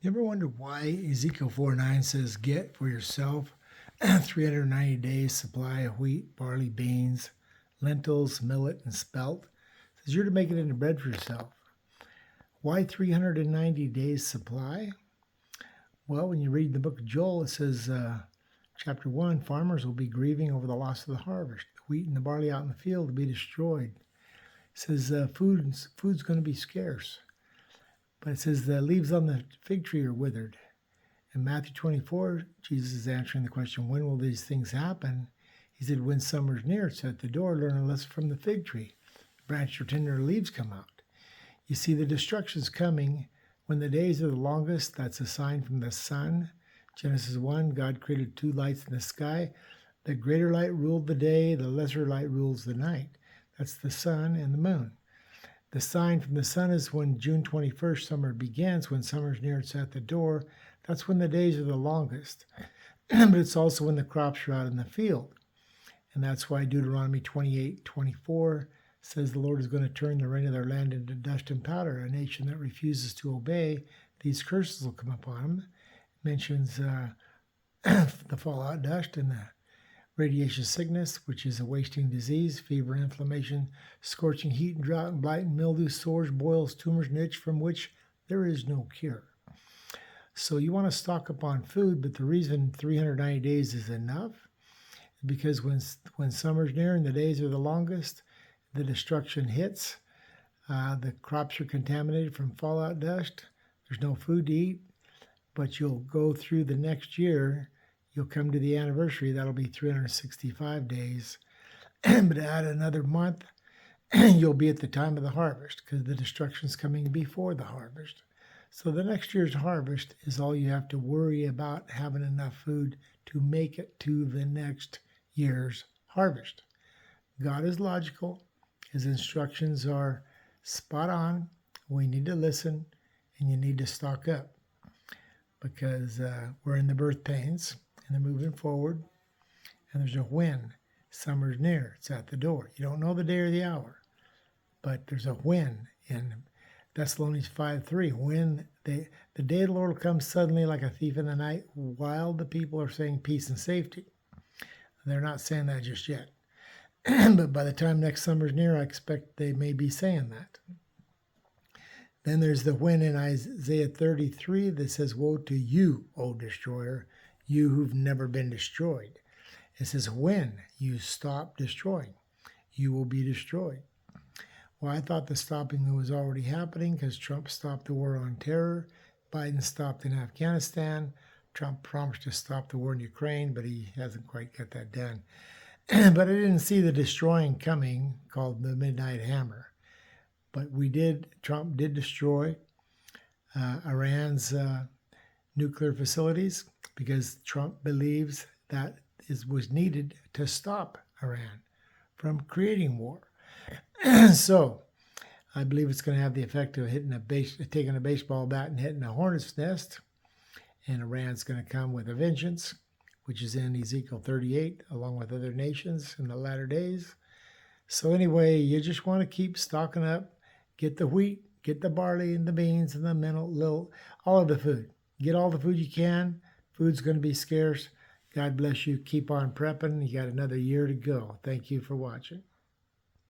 You ever wonder why Ezekiel 4:9 says, "Get for yourself 390 days supply of wheat, barley, beans, lentils, millet, and spelt"? It says you're to make it into bread for yourself. Why 390 days supply? Well, when you read the book of Joel, it says, chapter 1, farmers will be grieving over the loss of the harvest. The wheat and the barley out in the field will be destroyed. It says food's going to be scarce. But it says the leaves on the fig tree are withered. In Matthew 24, Jesus is answering the question, when will these things happen? He said, when summer's near, it's at the door, learn a lesson from the fig tree. Branch your tender leaves come out. You see, the destruction's coming when the days are the longest. That's a sign from the sun. Genesis 1, God created two lights in the sky. The greater light ruled the day, the lesser light rules the night. That's the sun and the moon. The sign from the sun is when June 21st summer begins. When summer's near, it's at the door. That's when the days are the longest. But it's also when the crops are out in the field. And that's why Deuteronomy 28:24 says the Lord is going to turn the rain of their land into dust and powder. A nation that refuses to obey, these curses will come upon them. It mentions the fallout dust and the radiation sickness, which is a wasting disease, fever, inflammation, scorching heat and drought and blight and mildew, sores, boils, tumors, and itch from which there is no cure. So you want to stock up on food, but the reason 390 days is enough is because when summer's near and the days are the longest, the destruction hits. The crops are contaminated from fallout dust. There's no food to eat, but you'll go through the next year. You'll come to the anniversary. That'll be 365 days. But add another month, you'll be at the time of the harvest because the destruction's coming before the harvest. So the next year's harvest is all you have to worry about, having enough food to make it to the next year's harvest. God is logical. His instructions are spot on. We need to listen, and you need to stock up because we're in the birth pains. And they're moving forward, and there's a when. Summer's near. It's at the door. You don't know the day or the hour, but there's a when in Thessalonians 5:3. When the day of the Lord will come suddenly like a thief in the night, while the people are saying peace and safety. They're not saying that just yet. But by the time next summer's near, I expect they may be saying that. Then there's the when in Isaiah 33 that says, woe to you, O destroyer, you who've never been destroyed. It says, when you stop destroying, you will be destroyed. Well, I thought the stopping was already happening because Trump stopped the war on terror. Biden stopped in Afghanistan. Trump promised to stop the war in Ukraine, but he hasn't quite got that done. But I didn't see the destroying coming, called the Midnight Hammer. But Trump did destroy Iran's nuclear facilities, because Trump believes that was needed to stop Iran from creating war. So I believe it's going to have the effect of taking a baseball bat and hitting a hornet's nest, and Iran's going to come with a vengeance, which is in Ezekiel 38, along with other nations in the latter days. So anyway, you just want to keep stocking up, get the wheat, get the barley and the beans and the all of the food. Get all the food you can. Food's going to be scarce. God bless you. Keep on prepping. You got another year to go. Thank you for watching.